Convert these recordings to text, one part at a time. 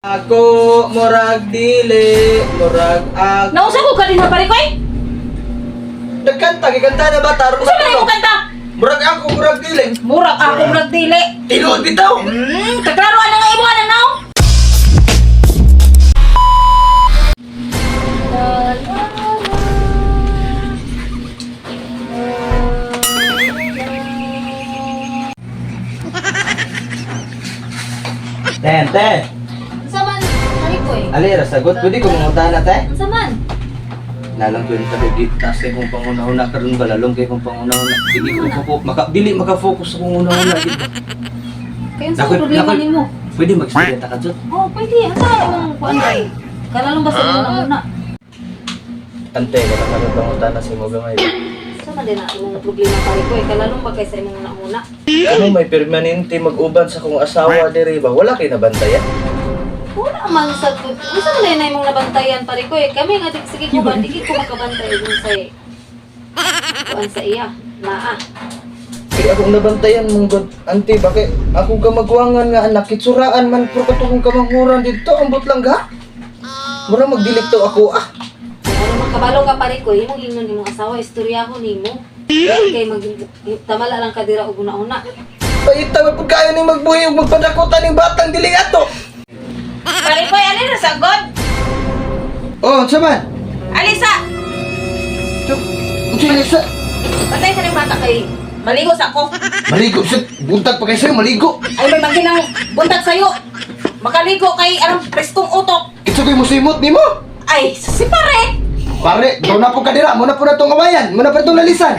Ako murag dili, murag ako. Nausa ko kanina pare ko eh. Nagkanta, giganta na ba? Tarong Gusto na yung kanta. Murag ako, murag dili. Murag ako murag dili. Tinuod bitaw. Kaklaruan na nga ibuan na now. Ten. Saman, pare ko eh. Alira, sagot. Pwede ko manguntahan na tayo? Saman. Nalang ko yung talugit. Taas kayo kung panguna-una ka rin ba? Lalong kayo kung panguna-una. Dili makafocus sa kung una-una. Kaya sa problema nimo. Pwede mag-student ka dyan. Oh, pwede. Asa imong kuan ay. Kalalong basta muna. Ante, kaya kami panguntahan na si Moga ngayon. Sama din na imong problema pare ko eh. Kalalong ba kaysa imong una. Ano may permanente mag-uban sa kong asawa diri ba? Wala kayo nabantayan? Wala man sa good. Gusto mo na imong nabantayan pare ko eh. Kami nga sige ko ba, di ko makabantay dun sa kuan sa iya. Naa. Kaya akong nabantayan mong god. Ante, bakit ako ka magwangan nga anak? Kitsuraan man pero katong kamanghuran dito. Ambot lang ga? Mura magdilikto ako ah. Ano makabalo ka pare ko, imong ingnon imong asawa, istorya ko nimo. Kay tamala lang kadira og una-una. Paitawag po kayo ni magbuhi ug magpadakotan ng batang dili ato. Pare ko, ali na sa god. Oh, saman. Alisa, Unsay sa patay sa ning bata kay maligo sa ako. maligo sa buntag pa kay sa'yo, maligo. Ay may maginang buntag sayo. Makaligo kay anong preskong utok. Kitsa ko'y musimot ni mo. Ay, si pare. Pare, daw na po kadira. Muna po na itong kawayan. Muna po na itong lalisan.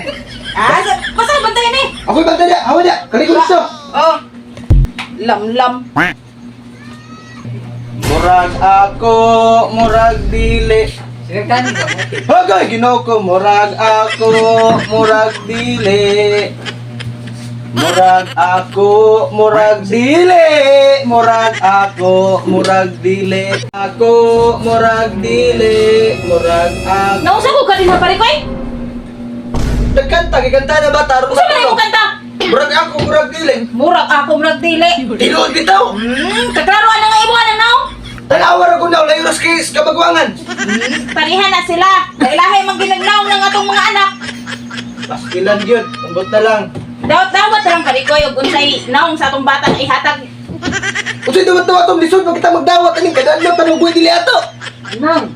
Basta bantayan eh. Ako'y banta niya. Hawa niya. Kaliko gusto. Oh. Lam. Murag ako, murag dili. Sinagkani ka mo. Hagay, ginoko. Murag ako, murag dili. Murag ako, murag dili. Murag ako, murag dili. Ako, murag dili. Murag ako. Nausa ko kanina pare ko eh. Nagkanta, giganta na ba? Tarong Gusto na yung kanta. Murag ako, murag dili. Murag ako murag dili. Tinuod bitaw. Kaklaruan na nga ibuan na now. Talawar ako na, layo nas kis, kabagwangan. Parihan na sila. Dailahe mang ginagnaw ng atong mga anak. Paskilan yun, umbot na lang. Dawat-dawat lang pare ko yung unsay naong sa atong batang ihatag. Kung sa'yo dapat itong lisod, pag kita magdawat, aning kadaan lang, tanong buhay dili ato. Nang.